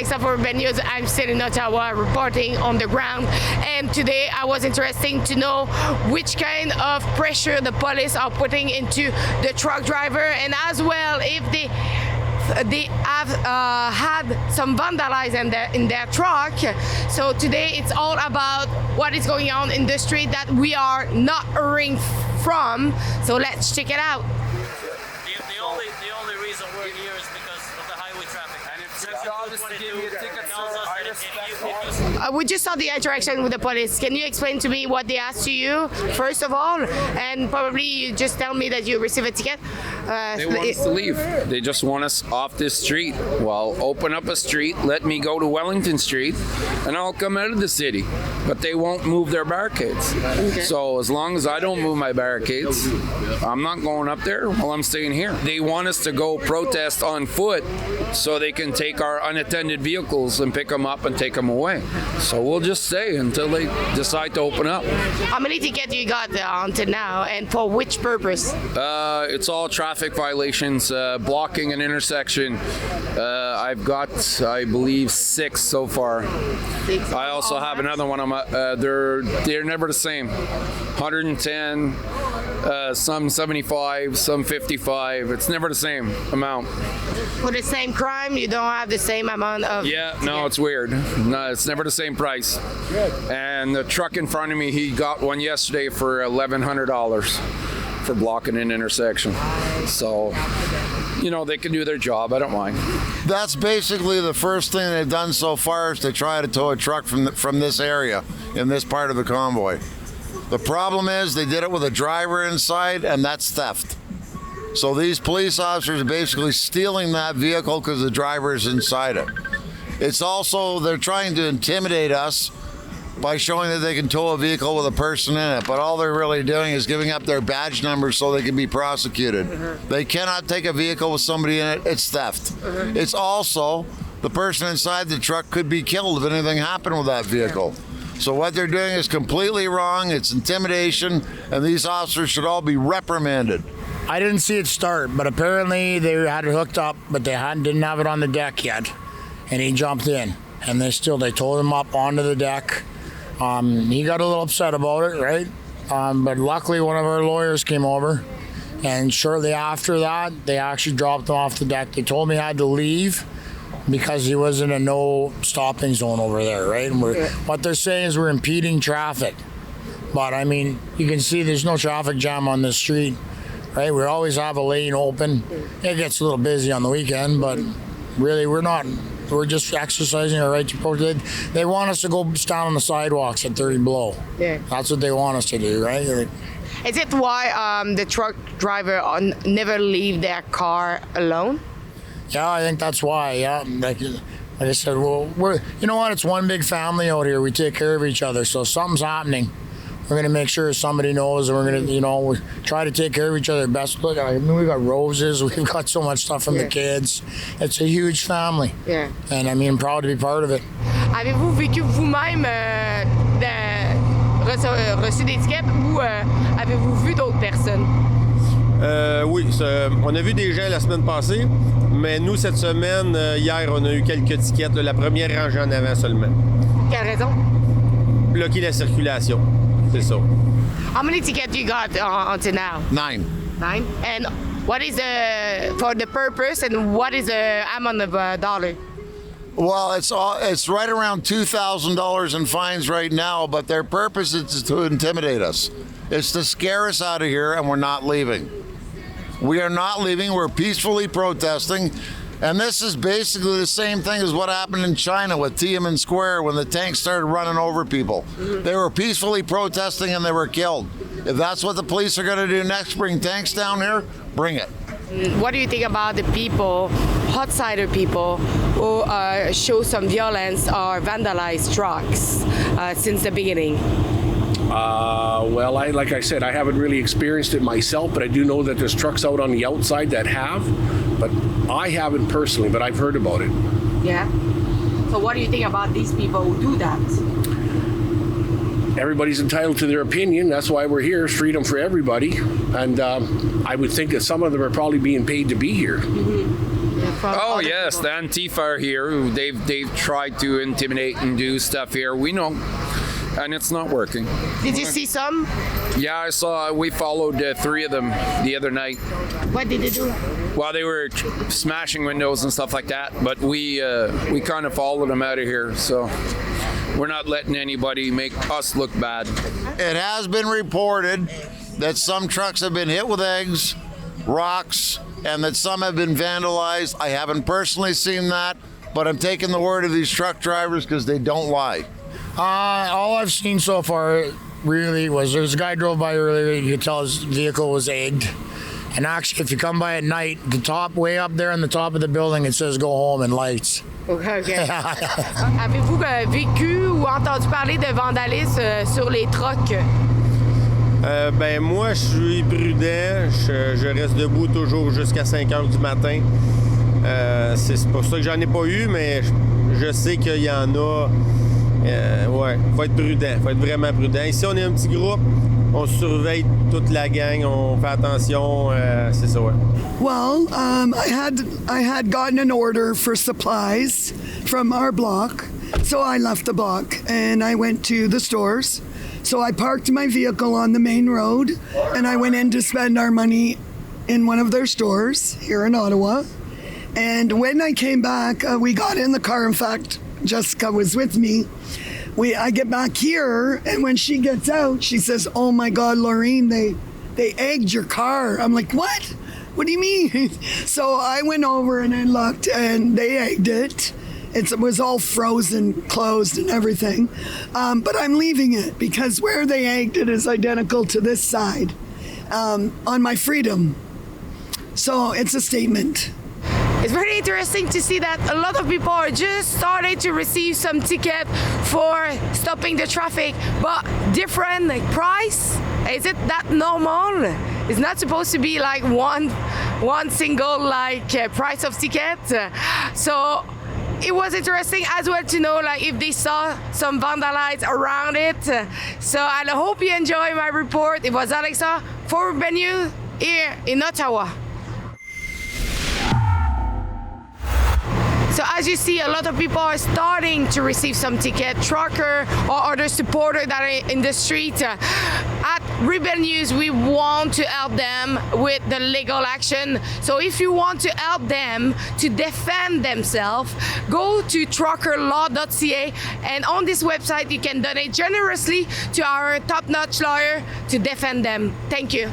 Alexa for Urban News. I'm still in Ottawa reporting on the ground. And today I was interested to know which kind of pressure the police are putting into the truck driver, and as well if they have had some vandalism in their truck. So today it's all about what is going on in the street that we are not hearing from. So let's check it out. The only reason we're here is because of the highway traffic. And if the job is to give you a ticket, we just saw the interaction with the police. Can you explain to me what they asked to you, first of all? And probably you just tell me that you receive a ticket. They want us to leave. They just want us off this street. Well, open up a street, let me go to Wellington Street, and I'll come out of the city. But they won't move their barricades. Okay. So as long as I don't move my barricades, I'm not going up there. Well, I'm staying here. They want us to go protest on foot so they can take our unattended vehicles and pick them up and take them away. So we'll just stay until they decide to open up. How many tickets you got until now, and for which purpose? It's all traffic violations, blocking an intersection. I've got, I believe, 6 so far. 6. I also have another one. They're never the same. 110, some 75, some 55. It's never the same amount. For the same crime, you don't have the same amount of... Yeah, no, it's weird. No, it's never the same price. And the truck in front of me, he got one yesterday for $1,100 for blocking an intersection. So, you know, they can do their job. I don't mind. That's basically the first thing they've done so far is to try to tow a truck from this area in this part of the convoy. The problem is they did it with a driver inside, and that's theft. So these police officers are basically stealing that vehicle because the driver is inside it. It's also, they're trying to intimidate us by showing that they can tow a vehicle with a person in it, but all they're really doing is giving up their badge numbers so they can be prosecuted. They cannot take a vehicle with somebody in it. It's theft. It's also, the person inside the truck could be killed if anything happened with that vehicle. So what they're doing is completely wrong. It's intimidation, and these officers should all be reprimanded. I didn't see it start, but apparently they had it hooked up, but they didn't have it on the deck yet. And he jumped in, and they towed him up onto the deck. He got a little upset about it, right? But luckily one of our lawyers came over, and shortly after that, they actually dropped him off the deck. They told me I had to leave because he was in a no stopping zone over there, right? And what they're saying is we're impeding traffic. But I mean, you can see there's no traffic jam on this street, right? We always have a lane open. It gets a little busy on the weekend, but really we're not. We're just exercising our right to protest. They want us to go stand on the sidewalks at 30 below. Yeah. That's what they want us to do, right? Is it why the truck driver never leave their car alone? Yeah, I think that's why, yeah. Like I said, well, you know what? It's one big family out here. We take care of each other. So if something's happening, we're going to make sure somebody knows, and we're going to, we try to take care of each other best. Look, I mean, we've got roses. We've got so much stuff from the kids. It's a huge family. Yeah. And I mean, I'm proud to be part of it. Avez-vous vécu vous-même reçu des tickets ou avez-vous vu d'autres personnes? Oui, on a vu des gens la semaine passée, mais nous, cette semaine, hier, on a eu quelques tickets. La première rangée en avant seulement. Quelle raison? Bloquer la circulation. C'est ça. How many tickets you got until now? 9. 9? And what is for the purpose, and what is the amount of dollar? Well, it's right around $2,000 in fines right now, but their purpose is to intimidate us. It's to scare us out of here, and we're not leaving. We are not leaving. We're peacefully protesting. And this is basically the same thing as what happened in China with Tiananmen Square when the tanks started running over people. They were peacefully protesting and they were killed. If that's what the police are going to do next, bring tanks down here, bring it. What do you think about the people, outsider people, who show some violence or vandalize trucks since the beginning? Well, like I said, I haven't really experienced it myself, but I do know that there's trucks out on the outside that have, but I haven't personally, but I've heard about it. Yeah? So what do you think about these people who do that? Everybody's entitled to their opinion. That's why we're here. It's freedom for everybody. And I would think that some of them are probably being paid to be here. Mm-hmm. Yeah. from Oh other yes, people. the Antifa are here. They've tried to intimidate and do stuff here. We know, and it's not working. Did you see some? Yeah, I saw. We followed 3 of them the other night. What did they do? Well, they were smashing windows and stuff like that. But we kind of followed them out of here. So we're not letting anybody make us look bad. It has been reported that some trucks have been hit with eggs, rocks, and that some have been vandalized. I haven't personally seen that, but I'm taking the word of these truck drivers because they don't lie. All I've seen so far really was there's a guy drove by earlier. You could tell his vehicle was egged. And actually, if you come by at night, the top, way up there on the top of the building, it says "Go home" in lights. OK. Avez-vous vécu ou entendu parler de vandalisme sur les trucks? Ben moi, je suis prudent. Je reste debout toujours jusqu'à 5 heures du matin. C'est pour ça que j'en ai pas eu, mais je sais qu'il y en a. Ouais, faut être prudent. Faut être vraiment prudent. Ici, on est un petit groupe. On surveille toute la gang. On fait attention. C'est ça, ouais. Well, I had gotten an order for supplies from our block, so I left the block and I went to the stores. So I parked my vehicle on the main road and I went in to spend our money in one of their stores here in Ottawa. And when I came back, we got in the car. In fact, Jessica was with me. I get back here, and when she gets out, she says, "Oh my God, Laureen, they egged your car." I'm like, "What? What do you mean?" So I went over and I looked, and they egged it. It was all frozen, closed, and everything. But I'm leaving it because where they egged it is identical to this side on my Freedom. So it's a statement. It's very interesting to see that a lot of people are just starting to receive some ticket for stopping the traffic, but different price. Is it that normal? It's not supposed to be like one single price of ticket. So it was interesting as well to know if they saw some vandalites around it. So I hope you enjoy my report. It was Alexa for Freedom Convoy here in Ottawa. So as you see, a lot of people are starting to receive some ticket, trucker or other supporter that are in the street. At Rebel News, we want to help them with the legal action. So if you want to help them to defend themselves, go to truckerlaw.ca, and on this website you can donate generously to our top-notch lawyer to defend them. Thank you.